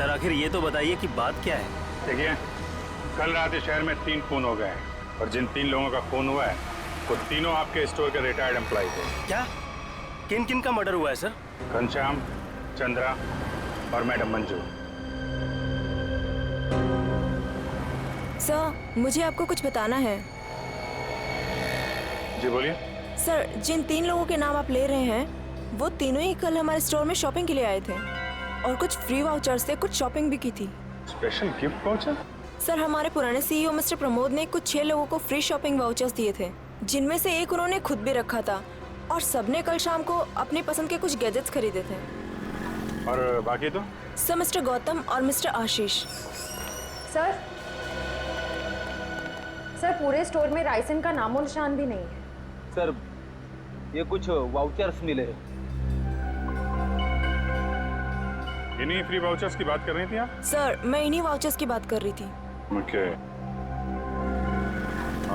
Sir आखिर ये तो बताइए कि बात क्या है? देखिए, कल रात इस शहर में 3 खून हो गए हैं और जिन 3 लोगों का खून हुआ है वो तीनों आपके स्टोर के रिटायर्ड एम्प्लॉय थे। क्या? किन किन का मर्डर हुआ है सर? घनश्याम, चंद्रा और मैडम मंजू। सर, मुझे आपको कुछ बताना है। जी बोलिए। सर, जिन 3 लोगों के नाम आप ले रहे हैं वो तीनों ही कल हमारे स्टोर में शॉपिंग के लिए आए थे और कुछ फ्री वाउचर से कुछ शॉपिंग भी की थी। Special gift voucher? सर, हमारे पुराने सीईओ मिस्टर प्रमोद ने कुछ 6 लोगों को फ्री शॉपिंग वाउचर्स दिए थे, जिनमें से एक उन्होंने खुद भी रखा था और सबने कल शाम को अपनी पसंद के कुछ गैजेट्स खरीदे थे। और बाकी तो? सर, मिस्टर गौतम और मिस्टर आशीष। सर, पूरे स्टोर में राइसन का नामो निशान भी नहीं है। सर, ये कुछ वाउचर्स मिले। इन्हीं फ्री वाउचर्स की बात कर रही थी आप? सर, मैं इन्हीं वाउचर्स की बात कर रही थी। ओके।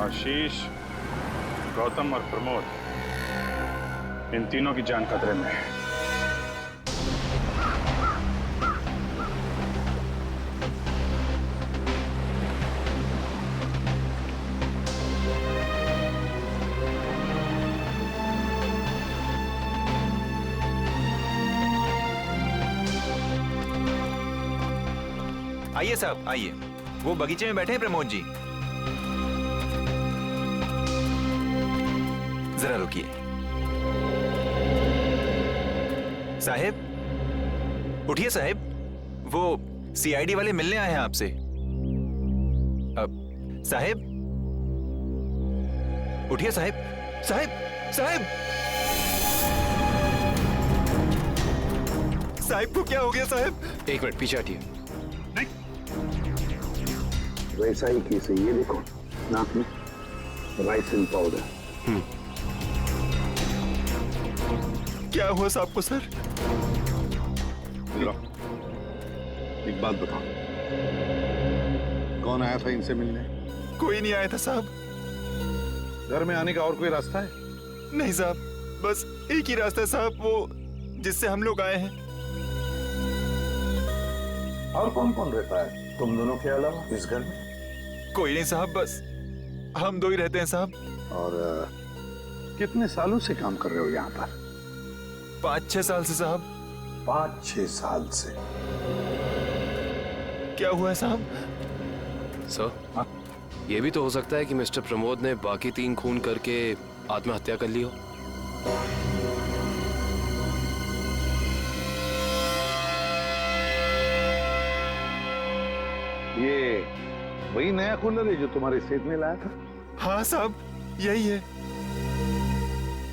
आशीष, गौतम और प्रमोद, इन तीनों की जान खतरे में है। आइए साहब, आइए। वो बगीचे में बैठे हैं प्रमोद जी। जरा रुकिए। साहब, उठिए साहब। वो सीआईडी वाले मिलने आए हैं आपसे। अब साहब, उठिए साहब। साहब, साहब, साहब को क्या हो गया साहब? एक मिनट पीछे हटिए। वैसा ही केस है, ये देखो नाक में राइसिन पाउडर। क्या हुआ साहब को सर? लो, एक बात बताओ, कौन आया था इनसे मिलने? कोई नहीं आया था साहब। घर में आने का और कोई रास्ता है? नहीं साहब, बस एक ही रास्ता है साहब, वो जिससे हम लोग आए हैं। और कौन कौन रहता है तुम दोनों के अलावा इस घर में? कोई नहीं साहब, बस हम दो ही रहते हैं साहब। और कितने सालों से काम कर रहे हो यहाँ पर? 5-6 साल से साहब। 5-6 साल से? क्या हुआ है साहब? सर, ये भी तो हो सकता है कि मिस्टर प्रमोद ने बाकी 3 खून करके आत्महत्या कर ली हो। ये वही नया कूलर है जो तुम्हारे सेठ ने लाया था? हाँ साहब, यही है।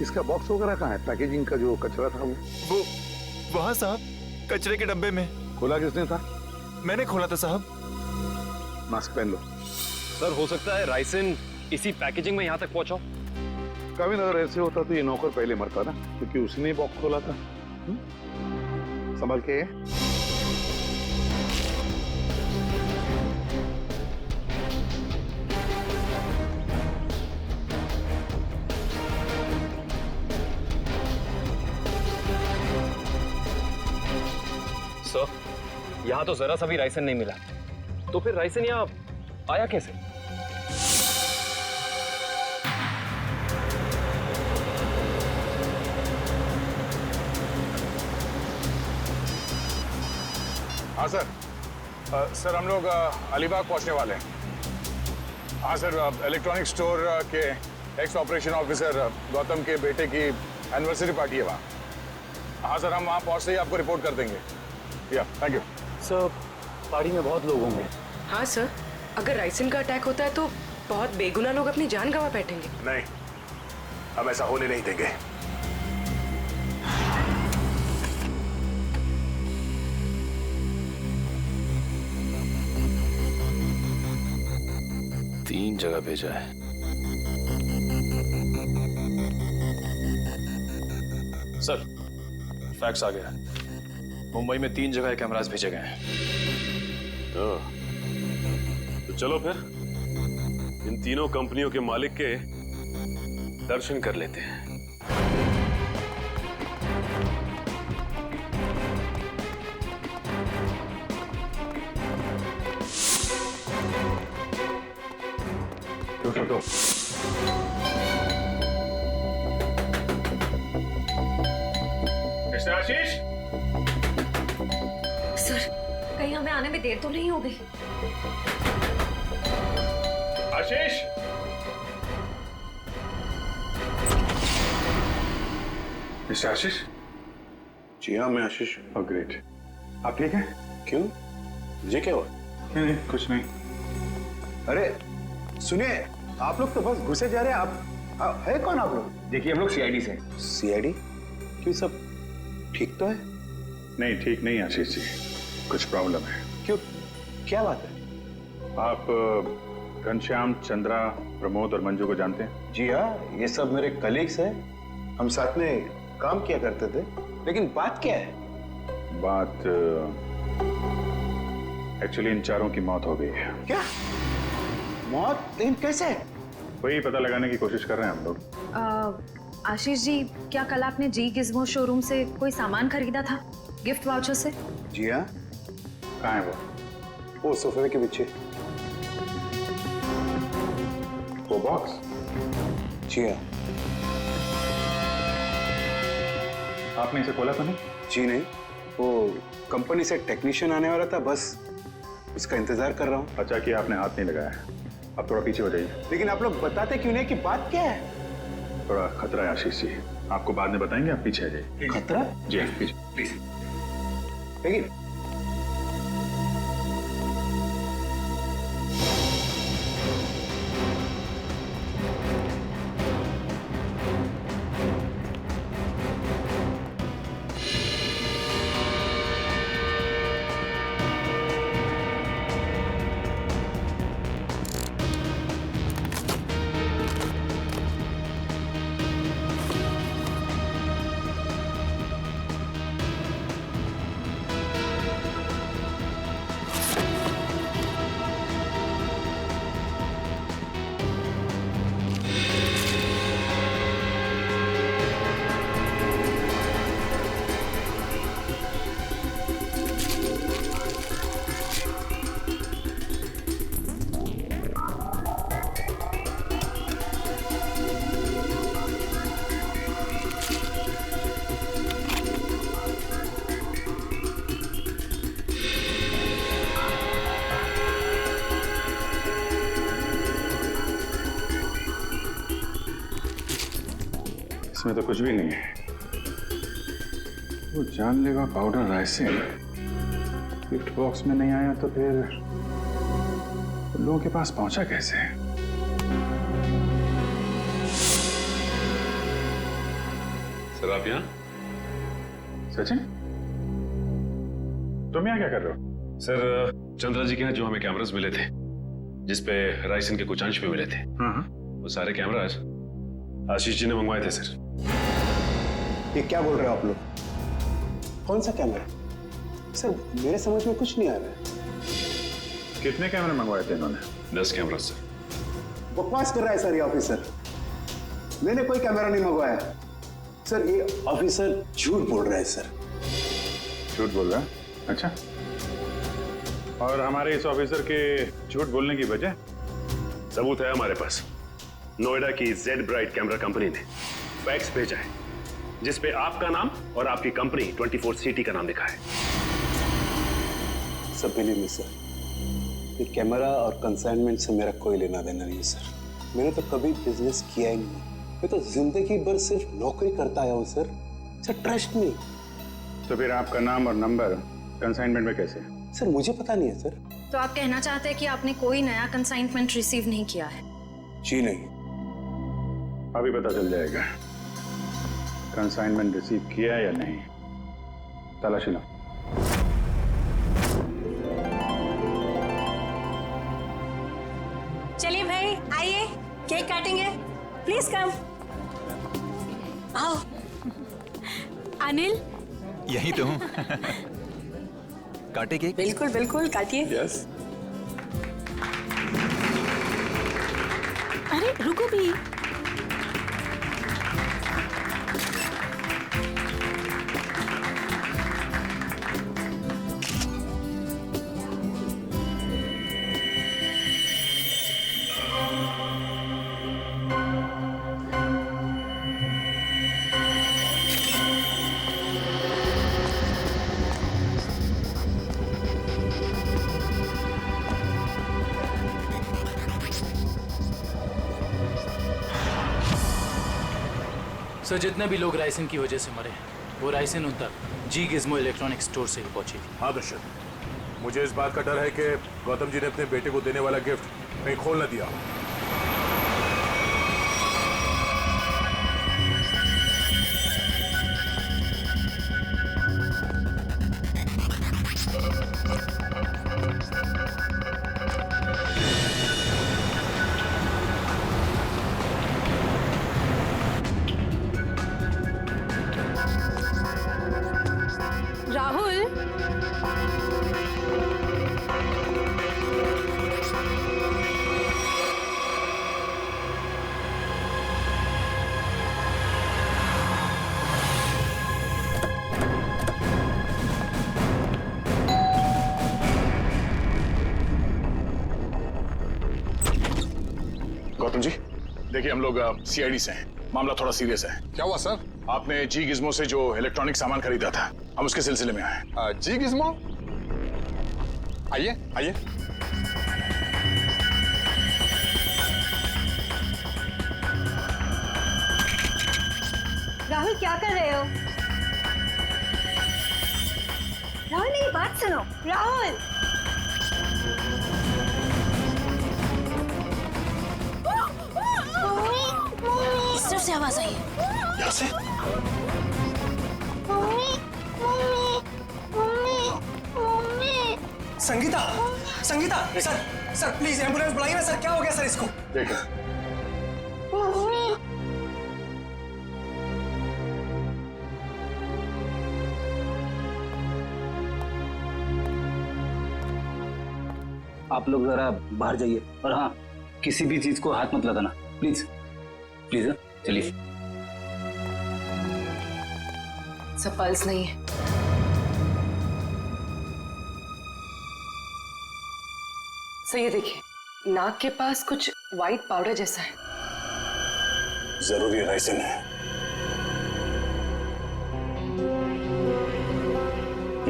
इसका बॉक्स वगैरह कहाँ है? पैकेजिंग का जो कचरा था वो वहाँ साहब, कचरे के डब्बे में। खोला किसने था? मैंने खोला था साहब। मास्क पहन लो। सर, हो सकता है राइसिन इसी पैकेजिंग में यहाँ तक पहुंचा। कभी अगर ऐसे होता तो ये नौकर पहले मरता ना, क्योंकि उसने ही बॉक्स खोला था। संभल के। सर, यहाँ तो जरा सा भी राइसन नहीं मिला, तो फिर राइसन यहाँ आया कैसे? हाँ सर। सर हम लोग अलीबाग पहुंचने वाले हैं। हाँ सर, इलेक्ट्रॉनिक स्टोर के एक्स ऑपरेशन ऑफिसर गौतम के बेटे की एनिवर्सरी पार्टी है वहाँ। हाँ सर, हम वहाँ पहुँचते ही आपको रिपोर्ट कर देंगे। या थैंक यू सर। पार्टी में बहुत लोग होंगे। हाँ सर, अगर राइसिन का अटैक होता है तो बहुत बेगुनाह लोग अपनी जान गंवा बैठेंगे। नहीं, हम ऐसा होने नहीं देंगे। तीन जगह भेजा है। सर, फैक्स आ गया। मुंबई में 3 जगह कैमरास भेजे गए हैं। तो चलो फिर इन तीनों कंपनियों के मालिक के दर्शन कर लेते हैं। क्यों छोटो? मिस्टर आशीष, सर कहीं हमें आने में देर तो नहीं हो गई? आशीष, मिस्टर आशीष। जी हाँ, मैं आशीष। ओह ग्रेट, आप ठीक हैं? क्यों, ये क्या हुआ? नहीं, कुछ नहीं। अरे सुनिए, आप लोग तो बस घुसे जा रहे हैं। आप है कौन आप लोग? देखिए हम लोग सीआईडी से। सीआईडी? क्यों, सब ठीक तो है? नहीं, ठीक नहीं आशीष जी, कुछ प्रॉब्लम है। क्यों, क्या बात है? आप घनश्याम, चंद्रा, प्रमोद और मंजू को जानते हैं? जी हाँ, ये सब मेरे कलीग्स हैं। हम साथ में काम किया करते थे। लेकिन बात क्या है? बात एक्चुअली इन चारों की मौत हो गई है। क्या मौत? लेकिन कैसे? वही पता लगाने की कोशिश कर रहे हैं हम लोग। आशीष जी, क्या कल आपने जी गिज़्मो शोरूम से कोई सामान खरीदा था गिफ्ट वाउचर से? जी हाँ। कहाँ है वो सोफे के पीछे। वो बॉक्स? जी हाँ। आपने इसे खोला तो नहीं? जी नहीं, वो कंपनी से टेक्नीशियन आने वाला था, बस उसका इंतजार कर रहा हूँ। अच्छा कि आपने हाथ नहीं लगाया। आप थोड़ा पीछे हो जाइए। लेकिन आप लोग बताते क्यों नहीं कि बात क्या है? थोड़ा खतरा है आशीष जी, आपको बाद में बताएंगे, आप पीछे आ जाइए। खतरा? जी हाँ, पीछे प्लीज। लेकिन इसमें तो कुछ भी नहीं है। वो जानलेवा पाउडर राइसिन गिफ्ट बॉक्स में नहीं आया तो फिर लोगों के पास पहुंचा कैसे? सर आप यहाँ? सचिन, तुम यहाँ क्या कर रहे हो? सर चंद्रा जी के यहाँ जो हमें कैमरास मिले थे, जिसपे राइसन के कुछ अंश भी मिले थे, वो सारे कैमरास आशीष जी ने मंगवाए थे सर। ये क्या बोल रहे हो आप लोग? कौन सा कैमरा? सर मेरे समझ में कुछ नहीं आ रहा है। कितने कैमरे मंगवाए थे इन्होंने? 10 कैमरा सर। बकवास कर रहा है सर ये ऑफिसर। मैंने कोई कैमरा नहीं मंगवाया। सर ये ऑफिसर झूठ बोल रहा है सर। झूठ बोल रहा है? अच्छा, और हमारे इस ऑफिसर के झूठ बोलने की वजह? सबूत है हमारे पास। नोएडा की जेड ब्राइट कैमरा कंपनी ने फैक्स भेजा है जिसपे आपका नाम और आपकी कंपनी 24 सिटी का नाम लिखा है। सब बिलीव मी सर, ये कैमरा और कंसाइनमेंट से मेरा कोई लेना देना नहीं सर। मैंने तो कभी बिजनेस किया ही नहीं। मैं तो जिंदगी भर सिर्फ नौकरी करता आया हूँ सर। Sir trust me. तो फिर आपका नाम और नंबर कंसाइनमेंट में कैसे? सर मुझे पता नहीं है सर। तो आप कहना चाहते हैं कि आपने कोई नया कंसाइनमेंट रिसीव नहीं किया है? जी नहीं। अभी पता चल जाएगा कंसाइनमेंट रिसीव किया या नहीं। तलाशी लो। चलिए भाई आइए, केक काटेंगे। Please come. आओ। अनिल, यही तो हूँ। काटे केक? बिल्कुल बिल्कुल काटिए। यस। अरे रुको भी। सर जितने भी लोग राइसन की वजह से मरे हैं वो राइसन उन तक जी गिज्मो इलेक्ट्रॉनिक स्टोर से ही पहुंची थी। हाँ दुष्यंत, मुझे इस बात का डर है कि गौतम जी ने अपने बेटे को देने वाला गिफ्ट कहीं खोल न दिया। राहुल, गौतम जी, देखिए हम लोग सीआईडी से हैं। मामला थोड़ा सीरियस है। क्या हुआ सर? आपने जी गिज्मो से जो इलेक्ट्रॉनिक सामान खरीदा था, हम उसके सिलसिले में आए। जी गिज्मो? आइए आइए। राहुल क्या कर रहे हो? राहुल मेरी बात सुनो। राहुल इस तरफ से आवाज आई है। यहाँ से? Sangeeta, Sangeeta, sir, sir please ambulance बुलाइए ना सर। क्या हो गया सर इसको? देखो आप लोग जरा बाहर जाइए और हाँ, किसी भी चीज को हाथ मत लगाना प्लीज प्लीज। चलिए। सब पल्स नहीं है। सर ये देखिए, नाक के पास कुछ व्हाइट पाउडर जैसा है। जरूरी राइसन है।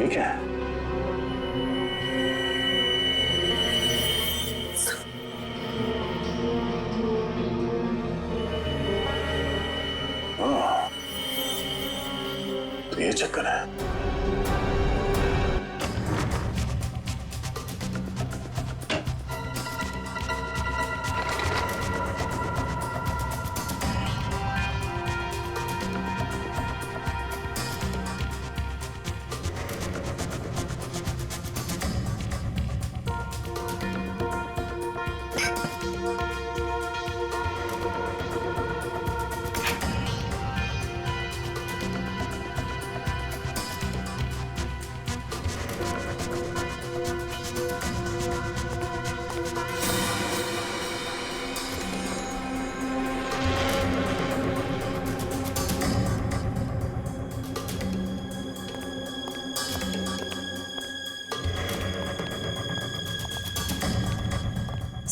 ये क्या है? तो ये चक्कर है।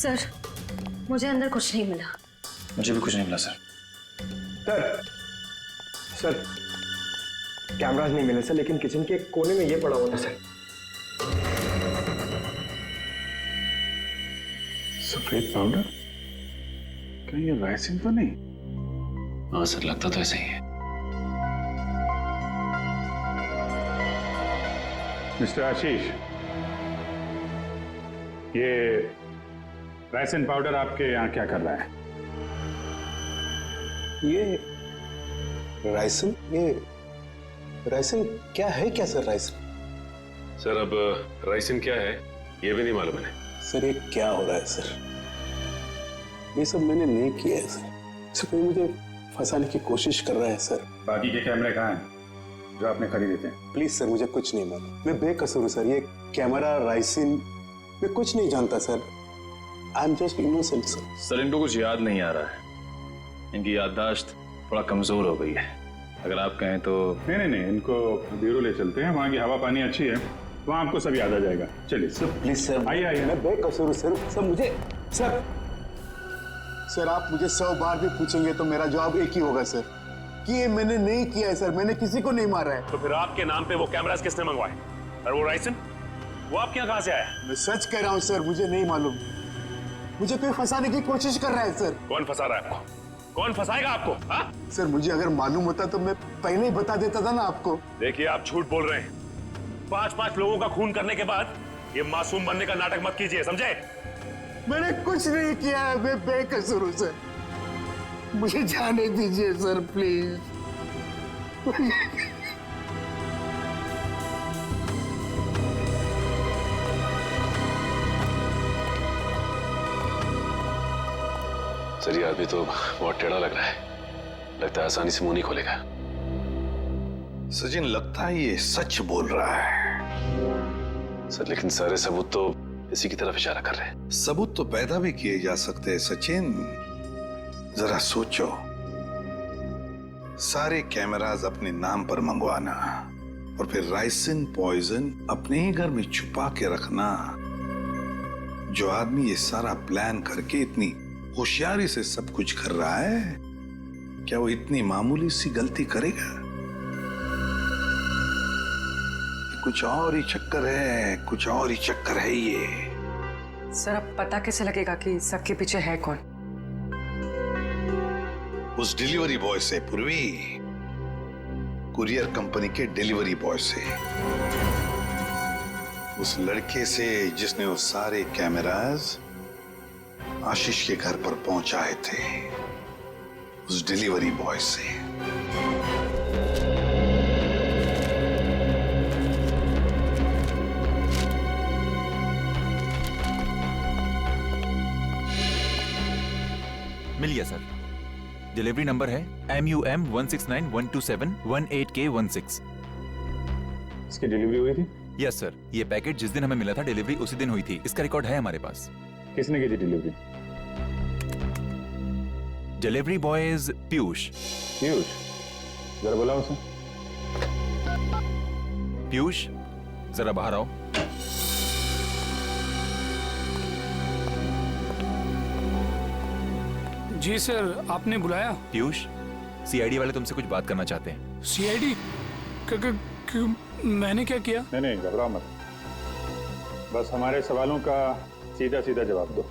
सर मुझे अंदर कुछ नहीं मिला। मुझे भी कुछ नहीं मिला सर। सर कैमरास नहीं मिले सर, लेकिन किचन के कोने में ये पड़ा हुआ था सर। सफेद पाउडर? कहीं ये राइसिन तो नहीं? हाँ सर, लगता तो ऐसा ही है। मिस्टर आशीष, ये राइसिन पाउडर आपके यहाँ क्या कर रहा है? ये राइसन क्या है? क्या सर राइसन? सर अब राइसिन क्या है ये भी नहीं मालूम है। सर ये क्या हो रहा है सर? ये सब मैंने नहीं किया है सर। सर कोई मुझे फंसाने की कोशिश कर रहा है सर। बाकी के कैमरे कहाँ हैं जो आपने खरीदे थे? प्लीज सर, मुझे कुछ नहीं मालूम। मैं बेकसूर हूँ सर। ये कैमरा, राइसिन, मैं कुछ नहीं जानता sir. I am just innocent sir. Sir इनको कुछ याद नहीं आ रहा है। इनकी याददाश्त थोड़ा कमजोर हो गई है। अगर आप कहें तो। नहीं, इनको ब्यूरो ले चलते हैं। वहाँ की हवा पानी अच्छी है, वहाँ आपको सब याद आ जाएगा। चलिए सर। प्लीज सर, आइए। मैं बेकसूर हूँ सर। सर मुझे सर आप मुझे 100 बार भी पूछेंगे तो मेरा जवाब एक ही होगा सर, कि ये मैंने नहीं किया है सर। मैंने किसी को नहीं मारा है। तो फिर आपके नाम पे वो कैमरास किसने मंगवाए? और वो राइसन, वो आपके यहाँ कहाँ से आया? मैं सच कह रहा हूँ सर, मुझे नहीं मालूम। मुझे कोई फंसाने की कोशिश कर रहा है सर। कौन फंसा रहा है आपको? कौन फंसाएगा आपको? हाँ? सर मुझे अगर मालूम होता तो मैं पहले ही बता देता था ना आपको। देखिए आप झूठ बोल रहे हैं। 5-5 लोगों का खून करने के बाद ये मासूम बनने का नाटक मत कीजिए, समझे? मैंने कुछ नहीं किया है, मैं बेकसूर हूं सर। मुझे जाने दीजिए सर प्लीज। सर ये आदमी तो बहुत टेढ़ा लग रहा है, लगता है आसानी से मुंह नहीं खोलेगा। सचिन लगता है ये सच बोल रहा है। सर लेकिन सारे सबूत तो इसी की तरफ इशारा कर रहे हैं। सबूत तो पैदा भी किए जा सकते हैं सचिन, जरा सोचो। सारे कैमरास अपने नाम पर मंगवाना और फिर राइसिन पॉइजन अपने ही घर में छुपा के रखना। जो आदमी ये सारा प्लान करके इतनी होशियारी से सब कुछ कर रहा है, क्या वो इतनी मामूली सी गलती करेगा? कुछ और ही चक्कर है, कुछ और ही चक्कर है ये। सर अब पता कैसे लगेगा कि सबके पीछे है कौन? उस डिलीवरी बॉय से पूर्वी, कुरियर कंपनी के डिलीवरी बॉय से, उस लड़के से जिसने वो सारे कैमरास आशीष के घर पर पहुंचाए थे, उस डिलीवरी बॉय से। मिल गया सर। डिलीवरी नंबर है MUM 169127128K16। इसकी डिलीवरी हुई थी? यस सर, ये पैकेट जिस दिन हमें मिला था डिलीवरी उसी दिन हुई थी। इसका रिकॉर्ड है हमारे पास। किसने की थी delivery? Delivery boy is Piyush. Piyush, जरा बुलाओ उसे। पीयूष जरा बाहर आओ। जी सर, आपने बुलाया? पीयूष, CID वाले तुमसे कुछ बात करना चाहते हैं। CID? मैंने क्या किया? नहीं घबराओ मत, बस हमारे सवालों का सीधा सीधा जवाब दो।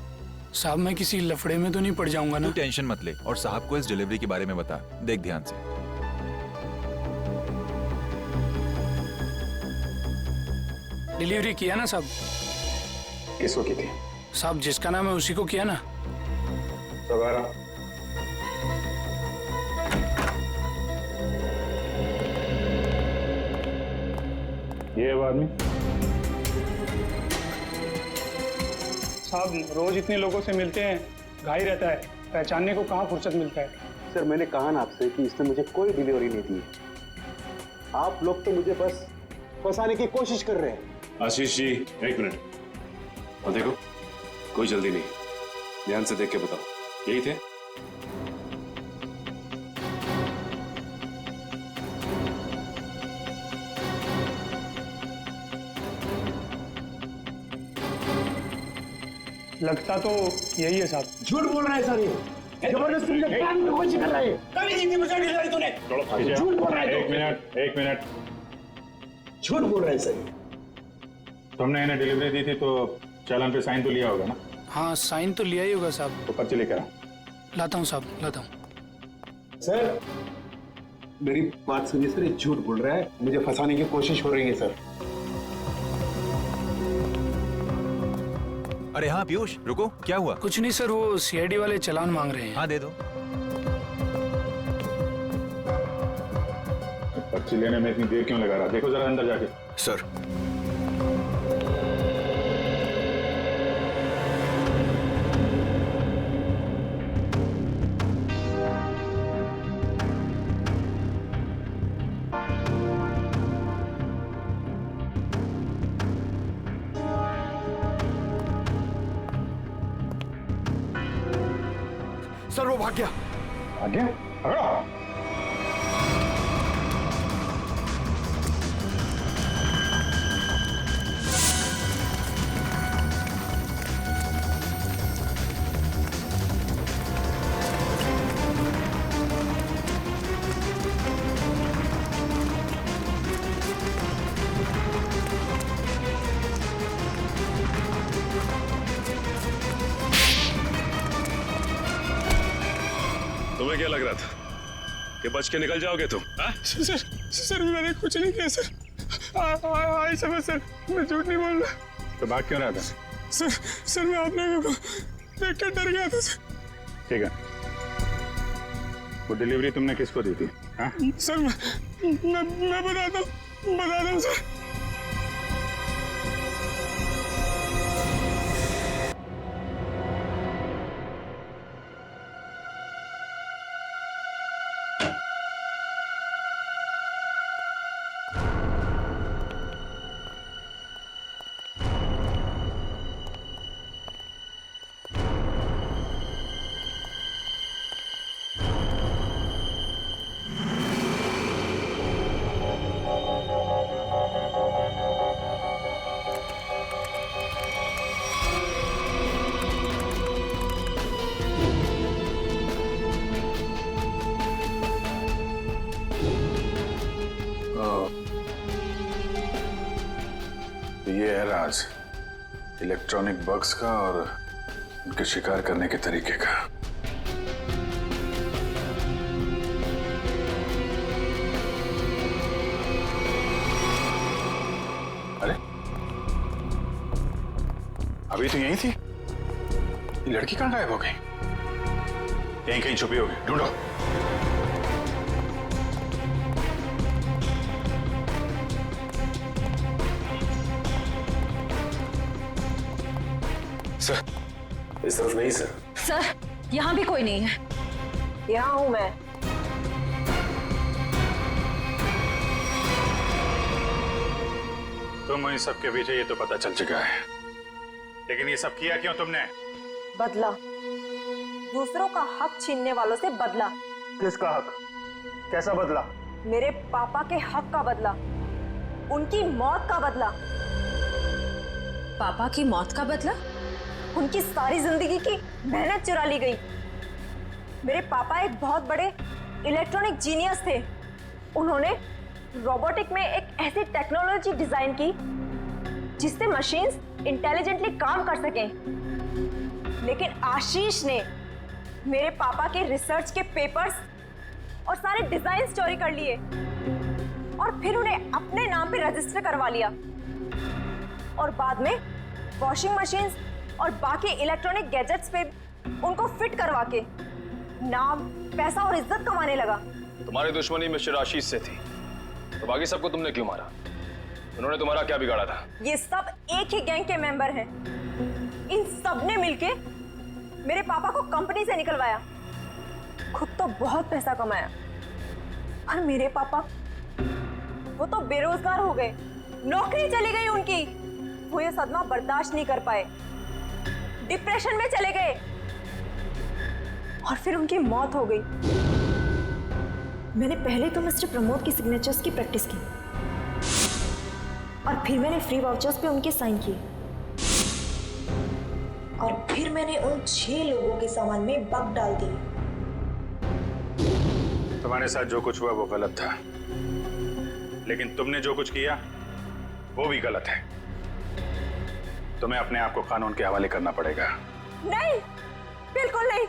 साहब मैं किसी लफड़े में तो नहीं पड़ जाऊंगा ना? तू टेंशन मत ले और साहब को इस डिलीवरी के बारे में बता। देख ध्यान से। डिलीवरी किया ना साहब? किसको की थी? साहब जिसका नाम है उसी को किया ना। सवारा ये वो आदमी? साहब रोज इतने लोगों से मिलते हैं, घाई रहता है, पहचानने को कहाँ फुर्सत मिलता है। सर मैंने कहा ना आपसे कि इसने मुझे कोई डिलीवरी नहीं दी। आप लोग तो मुझे बस फंसाने की कोशिश कर रहे हैं। आशीष जी एक मिनट, और देखो कोई जल्दी नहीं, ध्यान से देख के बताओ, यही थे? लगता तो यही है साहब। झूठ बोल रहा है सर, ये जबरदस्ती मुझे प्लान में कोशिश कर रहा है। कभी नहीं दी मुझे डिलीवरी तूने। झूठ बोल रहा है। एक मिनट झूठ बोल रहा है सर। तुमने इन्हें डिलीवरी दी थी तो चालान पे साइन तो लिया होगा ना? हाँ साइन तो लिया ही होगा साहब। तो पर्ची लेकर आओ। लाता हूँ साहब, लाता हूँ। सर मेरी बात सुनिए सर, ये झूठ बोल रहा है, मुझे फंसाने की कोशिश हो रही है सर। अरे हाँ पीयूष रुको, क्या हुआ? कुछ नहीं सर, वो CID वाले चालान मांग रहे हैं। हाँ दे दो। पर्ची लेने में इतनी देर क्यों लगा रहा? देखो जरा अंदर जाके। सर सर वो भाग गया। भाग गया? पकड़ो। तुम्हें क्या लग रहा था कि बच के निकल जाओगे तुम? सर मैंने कुछ नहीं किया सर। आई समझ सर, मैं झूठ नहीं बोल रहा। तो भाग क्यों रहा था? सर मैं आप लोगों को देख कर डर गया था सर। ठीक है, वो डिलीवरी तुमने किसको दी थी? हाँ? सर मैं बताता हूँ सर। ये है राज इलेक्ट्रॉनिक बग्स का और उनके शिकार करने के तरीके का। अरे अभी तो यहीं थी, ये लड़की कहां गायब हो गई? यहीं कहीं छुपी होगी, ढूंढो। सर, इस तरफ नहीं सर। सर यहाँ भी कोई नहीं है। यहाँ हूँ मैं। तुम इन सब के पीछे, ये तो पता चल चुका है, लेकिन ये सब किया क्यों तुमने? बदला, दूसरों का हक छीनने वालों से बदला। किसका हक? कैसा बदला? मेरे पापा के हक का बदला, उनकी मौत का बदला। पापा की मौत का बदला? उनकी सारी जिंदगी की मेहनत चुरा ली गई। मेरे पापा एक बहुत बड़े इलेक्ट्रॉनिक जीनियस थे। उन्होंने रोबोटिक में एक ऐसी टेक्नोलॉजी डिजाइन की जिससे मशीन्स इंटेलिजेंटली काम कर सकें। लेकिन आशीष ने मेरे पापा के रिसर्च के पेपर्स और सारे डिजाइन चोरी कर लिए और फिर उन्हें अपने नाम पे रजिस्टर करवा लिया और बाद में वॉशिंग मशीन्स और बाकी इलेक्ट्रॉनिक गैजेट्स पे उनको फिट करवा के नाम, पैसा और इज्जत कमाने लगा। तुम्हारी दुश्मनी मिस्टर आशीष से थी, तो बाकी सबको तुमने क्यों मारा? उन्होंने तुम्हारा क्या बिगाड़ा था? ये सब एक ही गैंग के मेंबर हैं। इन सब ने मिलके मेरे पापा को कंपनी से निकलवाया। खुद तो बहुत पैसा कमाया, पर मेरे पापा वो तो बेरोजगार हो गए, नौकरी चली गई उनकी। वो ये सदमा बर्दाश्त नहीं कर पाए, डिप्रेशन में चले गए और फिर उनकी मौत हो गई। मैंने पहले तो मिस्टर प्रमोद की सिग्नेचर्स की प्रैक्टिस की और फिर मैंने फ्री वाउचर्स पे उनके साइन किए और फिर मैंने उन 6 लोगों के सामान में बग डाल दिए। तुम्हारे साथ जो कुछ हुआ वो गलत था, लेकिन तुमने जो कुछ किया वो भी गलत है। तुम्हें अपने आप को कानून के हवाले करना पड़ेगा। नहीं, बिल्कुल नहीं।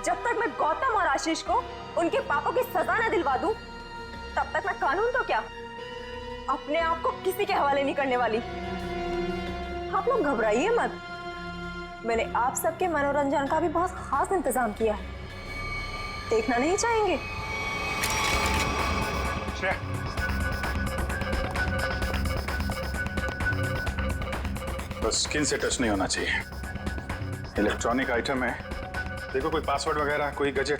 जब तक मैं गौतम और आशीष को उनके पापों की सजा न दिलवा दूं, तब तक मैं कानून तो क्या, अपने आप को किसी के हवाले नहीं करने वाली। आप लोग घबराइए मत, मैंने आप सबके मनोरंजन का भी बहुत खास इंतजाम किया है। देखना नहीं चाहेंगे? बस स्किन से टच नहीं होना चाहिए। इलेक्ट्रॉनिक आइटम है, देखो कोई पासवर्ड वगैरह, कोई गैजेट।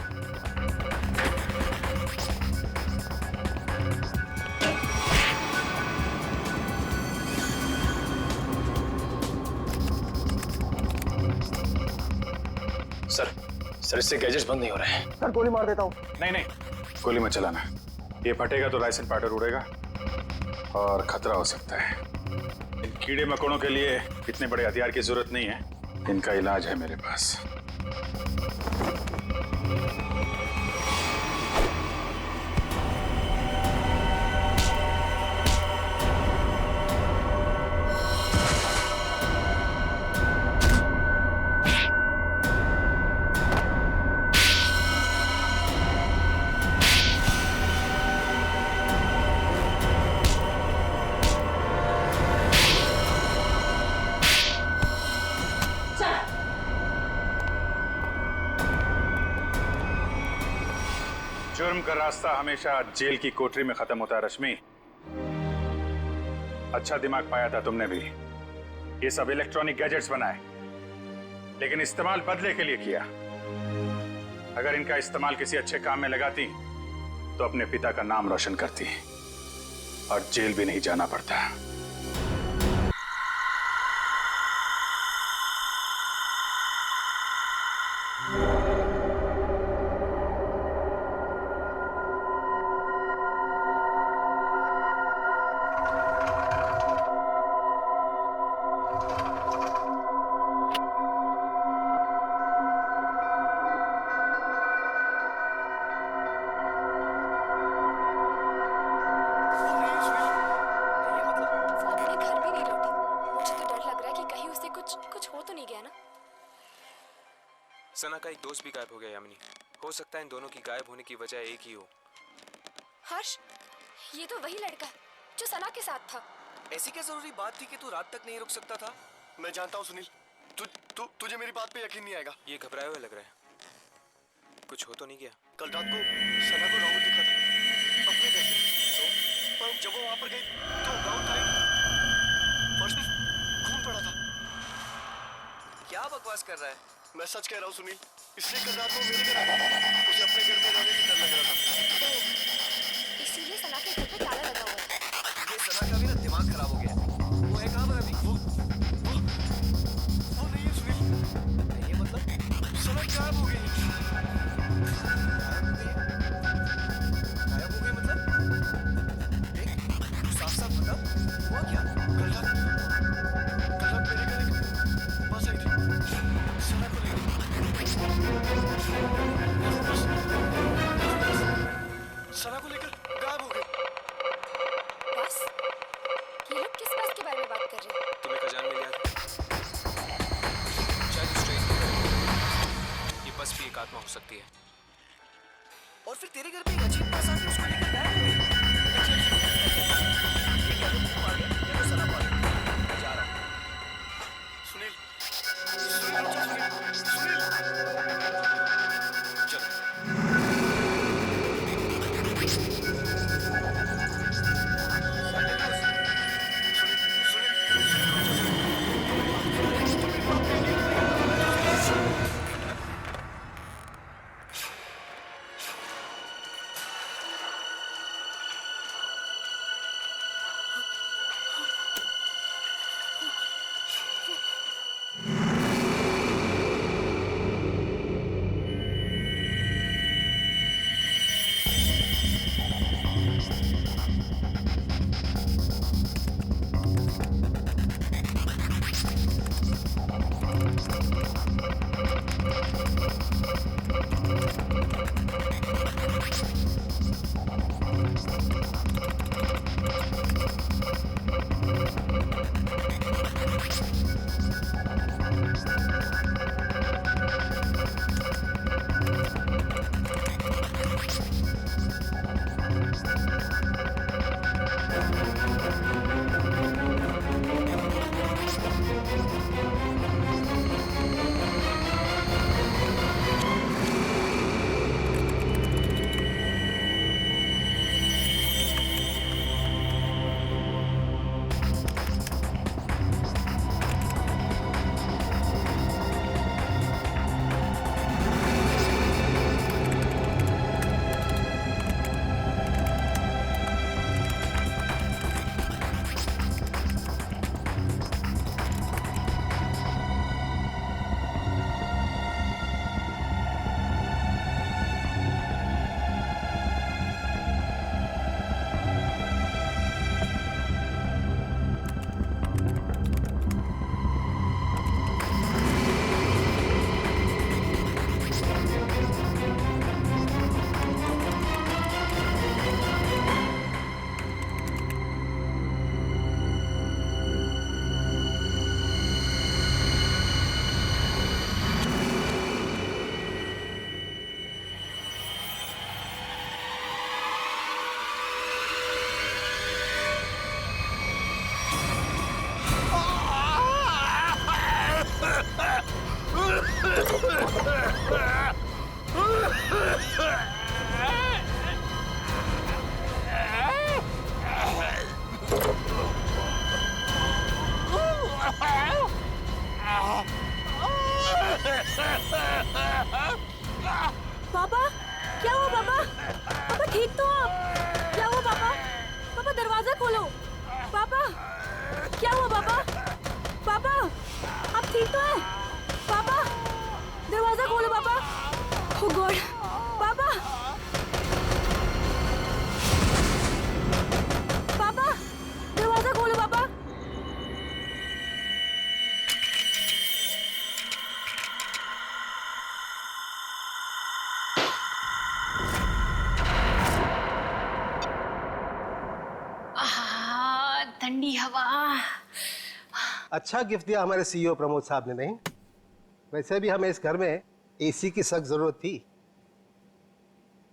सर इससे गैजेट्स बंद नहीं हो रहे हैं। सर गोली मार देता हूँ। नहीं, गोली मत चलाना। ये फटेगा तो राइसन पाउडर उड़ेगा और खतरा हो सकता है। इन कीड़े मकोड़ों के लिए इतने बड़े हथियार की जरूरत नहीं है, इनका इलाज है मेरे पास। जुर्म का रास्ता हमेशा जेल की कोठरी में खत्म होता है रश्मि। अच्छा दिमाग पाया था तुमने भी। ये सब इलेक्ट्रॉनिक गैजेट्स बनाए, लेकिन इस्तेमाल बदले के लिए किया। अगर इनका इस्तेमाल किसी अच्छे काम में लगाती तो अपने पिता का नाम रोशन करती और जेल भी नहीं जाना पड़ता। सना का एक दोस्त भी गायब हो गया यामिनी। हो सकता है इन दोनों की गायब होने की वजह एक ही हो। हर्ष, ये तो वही लड़का है जो सना के साथ था। ऐसी क्या जरूरी बात थी कि तू रात तक नहीं रुक सकता था? मैं जानता हूँ सुनील, तुझे मेरी बात पे यकीन नहीं आएगा। ये घबराए हुए लग रहा है। कुछ हो तो नहीं गया? कल रात को सना को राहुल दिखा था अपने घर पे, पर जब वो वहां पर गई तो गाउन था फर्श में खून पड़ा था। क्या बकवास कर रहा है? मैं सच कह रहा हूँ सुनील, इसलिए कल रात को मेरे घर आ गई। उसे अपने घर में रहने से डर लग रहा था। इसीलिए सना के घर पे ताला लगा हुआ है। ये सना का भी ना दिमाग खराब हो गया। वो है कहाँ पर अभी? वो नहीं है सुनील। ये मतलब सना गायब हो गई। गायब हो गई मतलब? साफ साफ बता, हुआ क्या? कल रात मेरे घर एक बस आई थी, सना को ले गई। सना को लेकर गायब हो गई। बस? ये लोग किस बात के बारे में बात कर रहे हैं? तुम्हें खजान मिल गया था? शायद इस ट्रेन की तरह ये बस भी एक आत्मा हो सकती है। और फिर तेरे घर पे एक अजीब बस आके उसको लेकर गायब हो गई। या तो तू आ गया या तो सना आ गई। मैं जा रहा हूँ। सुनील, पापा क्या हुआ पापा? पापा ठीक तो आप? क्या हुआ पापा? पापा दरवाजा खोलो। पापा क्या हुआ पापा? पापा आप ठीक तो हैं? पापा दरवाजा खोलो पापा। ओह गॉड पापा। पापा दरवाजा खोलो पापा। ठंडी हवा। अच्छा गिफ्ट दिया हमारे सीईओ प्रमोद साहब ने, नहीं? वैसे भी हमें इस घर में एसी की सख्त जरूरत थी।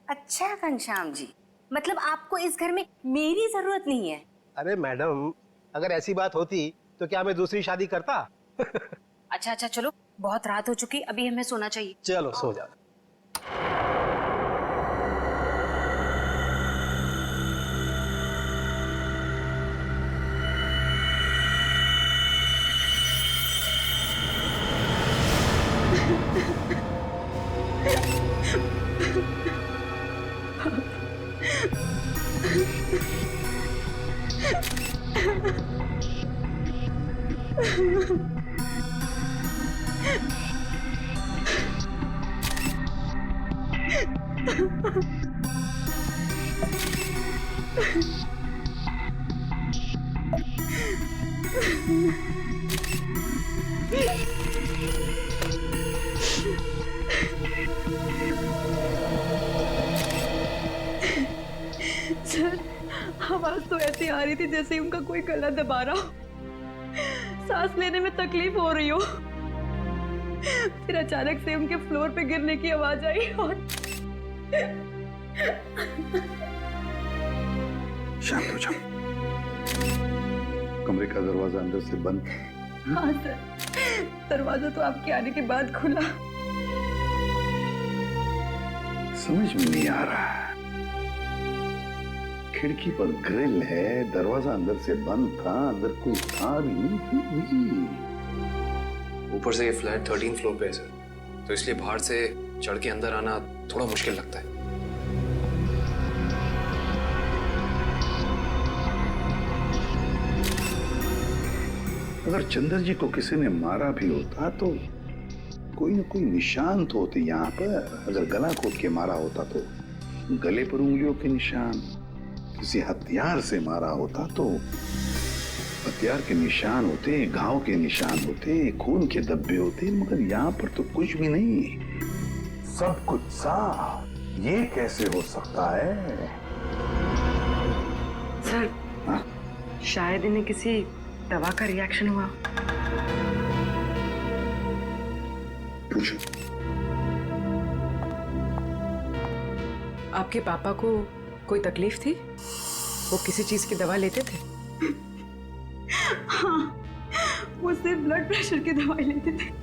अच्छा घनश्याम जी, मतलब आपको इस घर में मेरी जरूरत नहीं है? अरे मैडम, अगर ऐसी बात होती तो क्या मैं दूसरी शादी करता? अच्छा अच्छा चलो, बहुत रात हो चुकी, अभी हमें सोना चाहिए। चलो सो जाओ। सर, आवाज तो ऐसी आ रही थी जैसे उनका कोई गला दबा रहा हो, सांस लेने में तकलीफ हो रही हो। फिर अचानक से उनके फ्लोर पे गिरने की आवाज आई और शांत हो जाओ। कमरे का दरवाजा अंदर से बंद। हाँ सर, दरवाजा तो आपके आने के बाद खुला। समझ में नहीं आ रहा। खिड़की पर ग्रिल है, दरवाजा अंदर से बंद था, अंदर कोई था भी नहीं। फिर भी ऊपर से ये फ्लैट 13th फ्लोर पे है सर, तो इसलिए बाहर से चढ़ के अंदर आना थोड़ा मुश्किल लगता है। अगर चंद्र जी को किसी ने मारा भी होता तो कोई न कोई निशान तो होते यहाँ पर। अगर गला घोट के मारा होता तो गले पर उंगलियों के निशान, किसी हथियार से मारा होता तो हथियार के निशान होते, घाव के निशान होते, खून के धब्बे होते, मगर यहाँ पर तो कुछ भी नहीं। सब कुछ साफ। ये कैसे हो सकता है? सर, हाँ? शायद इन्हें किसी दवा का रिएक्शन हुआ। पूछो। आपके पापा को कोई तकलीफ थी? वो किसी चीज की दवा लेते थे? हाँ, वो सिर्फ ब्लड प्रेशर की दवाई लेते थे।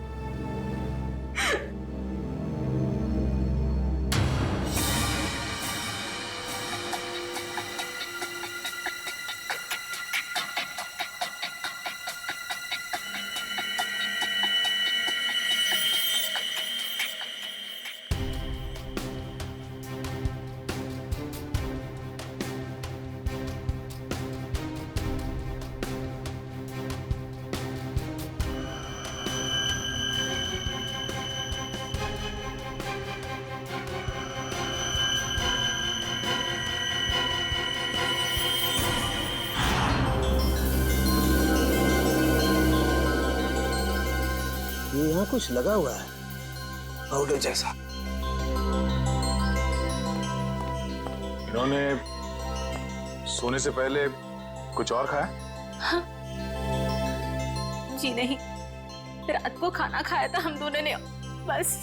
ये यहाँ कुछ लगा हुआ है, पाउडर जैसा। इन्होंने सोने से पहले कुछ और खाया? हाँ। जी नहीं, रात को खाना खाया था हम दोनों ने, बस।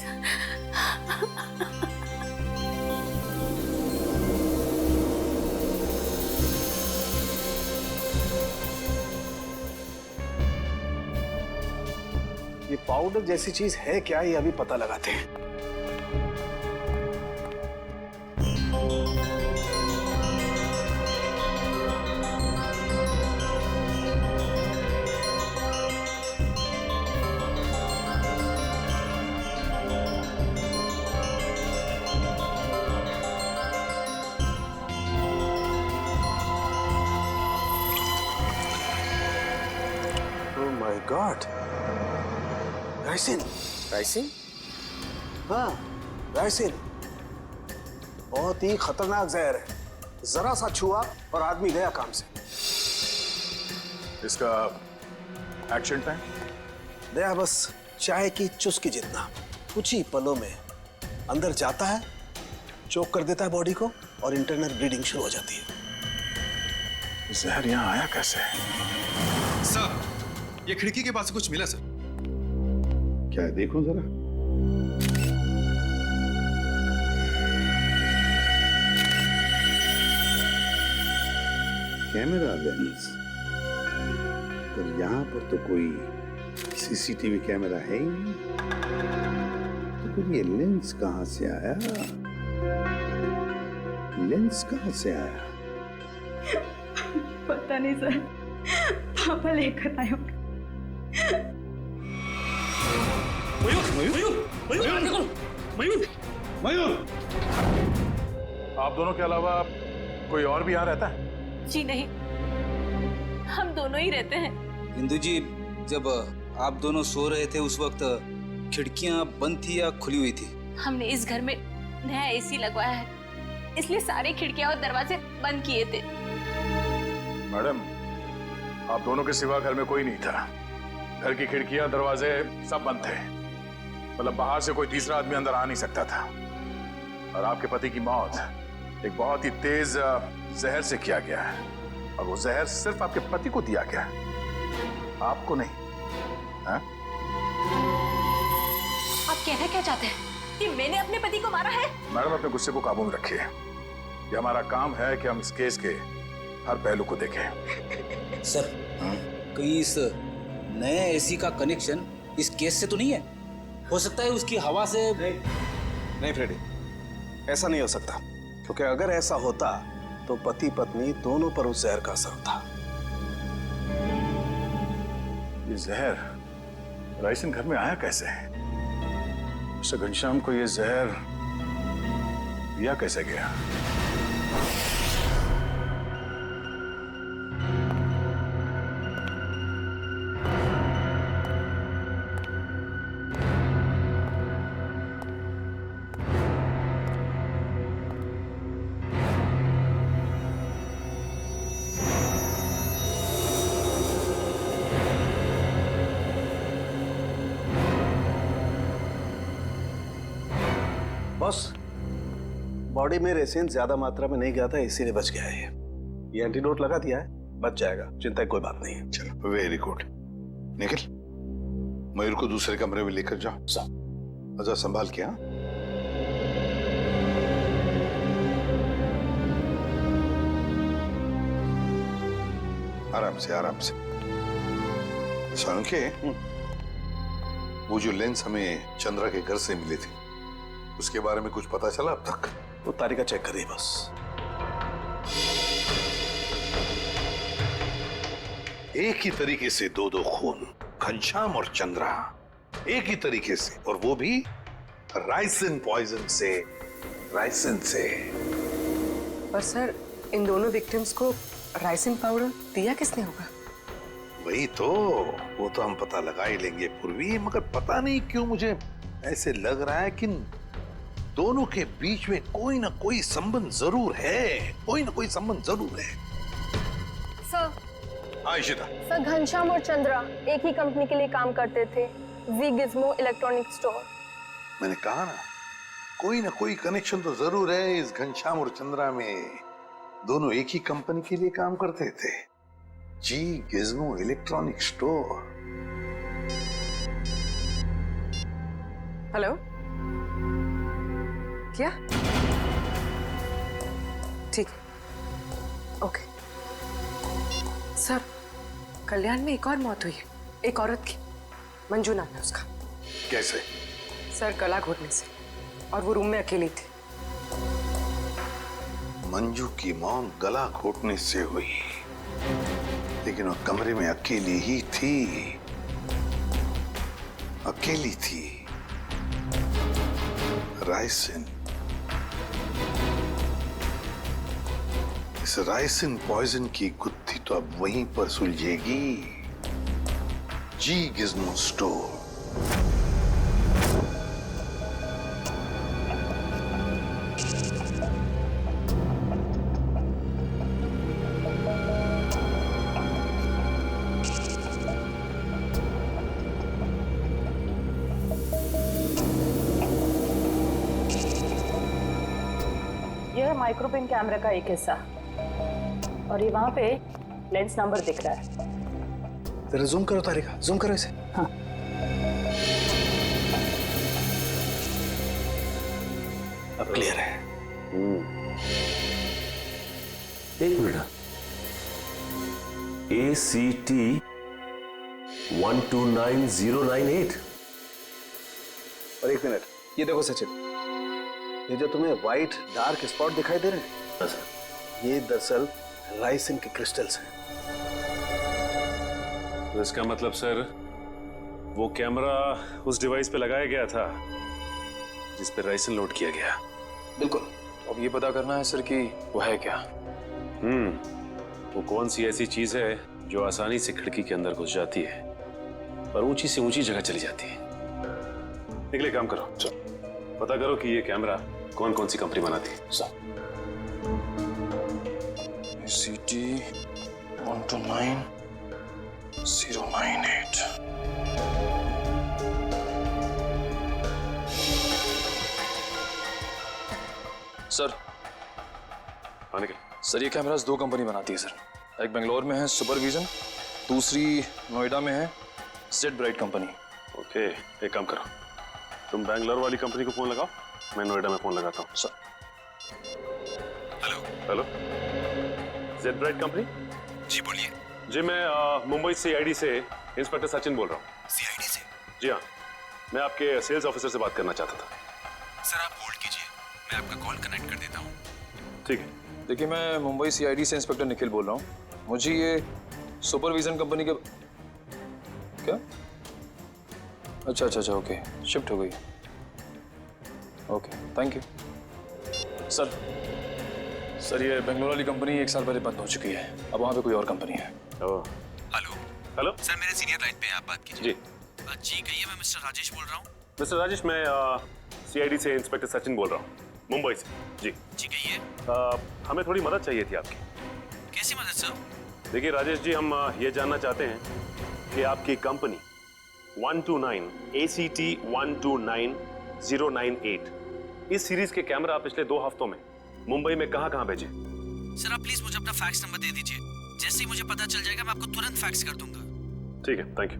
ये पाउडर जैसी चीज है क्या, ये अभी पता लगाते हैं। God, ricin. राइसिन? हाँ, राइसिन बहुत ही खतरनाक जहर है। जरा सा छुआ और आदमी गया काम से। इसका एक्शन टाइम? दया बस चाय की चुस्की जितना, कुछ ही पलों में अंदर जाता है, चोक कर देता है बॉडी को और इंटरनल ब्लीडिंग शुरू हो जाती है। जहर यहाँ आया कैसे? सर, ये खिड़की के पास से कुछ मिला सर। क्या है देखो जरा। Camera lens. पर यहाँ पर तो कोई सीसीटीवी कैमरा है ही नहीं, तो फिर ये लेंस कहाँ से आया? लेंस कहाँ से आया? पता नहीं सर, पापा लेकर आए होंगे। मयूर! आप दोनों के अलावा कोई और भी यहाँ रहता है? जी नहीं, हम दोनों ही रहते हैं। इंदु जी, जब आप दोनों सो रहे थे उस वक्त खिड़कियां बंद थी या खुली हुई थी? हमने इस घर में नया एसी लगवाया है, इसलिए सारी खिड़कियां और दरवाजे बंद किए थे। मैडम, आप दोनों के सिवा घर में कोई नहीं था। घर की खिड़कियां, दरवाजे सब बंद थे। मतलब बाहर से कोई तीसरा आदमी अंदर आ नहीं सकता था। और आपके पति की मौत एक बहुत ही तेज जहर से किया गया है, और वो जहर सिर्फ आपके पति को दिया गया है, आपको नहीं। हा? आप कहना क्या चाहते हैं कि मैंने अपने पति को मारा है? मैडम, अपने गुस्से को काबू में रखिए। ये हमारा काम है कि हम इस केस के हर पहलू को देखें। सर, कहीं इस नए एसी का कनेक्शन इस केस से तो नहीं है? हो सकता है उसकी हवा से। नहीं फ्रेडी, ऐसा नहीं हो सकता, क्योंकि अगर ऐसा होता तो पति पत्नी दोनों पर उस जहर का असर था। ये जहर राइसन घर में आया कैसे? मिस्टर घनश्याम को ये जहर दिया कैसे गया? बॉस, बॉडी में रेसिन ज्यादा मात्रा में नहीं गया था, इसीलिए बच गया है। ये एंटीडोट लगा दिया है, बच जाएगा, चिंता की कोई बात नहीं है। चलो, वेरी गुड। निखिल, मयूर को दूसरे कमरे में लेकर जाओ। अच्छा, संभाल के। हाँ, आराम से आराम से। सोनके, वो जो लेंस हमें चंद्रा के घर से मिले थे, उसके बारे में कुछ पता चला अब तक? वो तारिका चेक करिए बस। एक ही तरीके से दो खून, घनश्याम और चंद्रा, एक ही तरीके से, और वो भी राइसिन पॉइजन से। राइसिन से। पर सर, इन दोनों विक्टिम्स को राइसिन पाउडर दिया किसने होगा? वही तो, वो तो हम पता लगा ही लेंगे पूर्वी, मगर पता नहीं क्यों मुझे ऐसे लग रहा है कि दोनों के बीच में कोई ना कोई संबंध जरूर है, कोई ना कोई संबंध जरूर है। सर, हाँ इशिता। सर, घनश्याम और चंद्रा एक ही कंपनी के लिए काम करते थे, जी गिज़्मो इलेक्ट्रॉनिक स्टोर। मैंने कहा ना, कोई ना कोई कनेक्शन तो जरूर है इस घनश्याम और चंद्रा में। दोनों एक ही कंपनी के लिए काम करते थे, जी गिज़्मो इलेक्ट्रॉनिक स्टोर। हेलो, क्या? ठीक, ओके। सर, कल्याण में एक और मौत हुई है, एक औरत की, मंजू नाम है उसका। कैसे? सर, गला घोटने से, और वो रूम में अकेली थी। मंजू की मौत गला घोटने से हुई, लेकिन वो कमरे में अकेली ही थी, अकेली थी। राइसिन, इस राइसिन पॉइजन की गुत्थी तो अब वहीं पर सुलझेगी जी गिज्मो स्टोर। यह है माइक्रोपिन कैमरा का एक हिस्सा और ये वहां पे लेंस नंबर दिख रहा है। जरा जूम करो तारिका, जूम करो इसे। हाँ। अब क्लियर है। एक मिनट, ACT 129098। और एक मिनट, ये देखो सचिन, ये जो तुम्हें व्हाइट डार्क स्पॉट दिखाई दे रहे हैं, ये दरअसल राइसिन के क्रिस्टल्स हैं। तो इसका मतलब सर, वो कैमरा उस डिवाइस पे लगाया गया था जिस पे राइसिन लोड किया गया। बिल्कुल। अब ये पता करना है सर कि वो है क्या। वो कौन सी ऐसी चीज है जो आसानी से खिड़की के अंदर घुस जाती है और ऊंची से ऊंची जगह चली जाती है। निकले, काम करो, पता करो कि ये कैमरा कौन कौन सी कंपनी बनाती है। ACT 129098। सर, सर ये कैमरास दो कंपनी बनाती है सर। एक बेंगलोर में है सुपरविजन, दूसरी नोएडा में है जेड ब्राइट कंपनी। ओके, एक काम करो, तुम बैंगलोर वाली कंपनी को फोन लगाओ, मैं नोएडा में फोन लगाता हूँ। Sir. Hello, Z Bright company? जी बोलिए। जी, मैं मुंबई CID से इंस्पेक्टर सचिन बोल रहा हूँ। CID से? जी हाँ, मैं आपके सेल्स ऑफिसर से बात करना चाहता था। सर आप होल्ड कीजिए, मैं आपका कॉल कनेक्ट कर देता हूँ। ठीक है। देखिए, मैं मुंबई CID से इंस्पेक्टर निखिल बोल रहा हूँ। मुझे ये सुपरविजन कंपनी के क्या? अच्छा, ओके, शिफ्ट हो गई। Okay, thank you. सर ये बेंगलोर वाली कंपनी 1 साल पहले बंद हो चुकी है, अब वहाँ पे कोई और कंपनी है। हेलो सर, मेरे सीनियर लाइन पे हैं, आप बात कीजिए। जी जी कहिए, मैं मिस्टर राजेश बोल रहा हूँ। मिस्टर राजेश, मैं CID से इंस्पेक्टर सचिन बोल रहा हूँ, मुंबई से। जी कहिए। हमें थोड़ी मदद चाहिए थी आपकी। कैसी मदद सर? देखिए राजेश जी, हम ये जानना चाहते हैं कि आपकी कंपनी ACT 129098 इस सीरीज के कैमरा पिछले 2 हफ्तों में मुंबई में कहां भेजे? सर आप प्लीज मुझे अपना फैक्स नंबर दे दीजिए, जैसे ही मुझे पता चल जाएगा मैं आपको तुरंत फैक्स कर दूंगा। ठीक है, थैंक यू।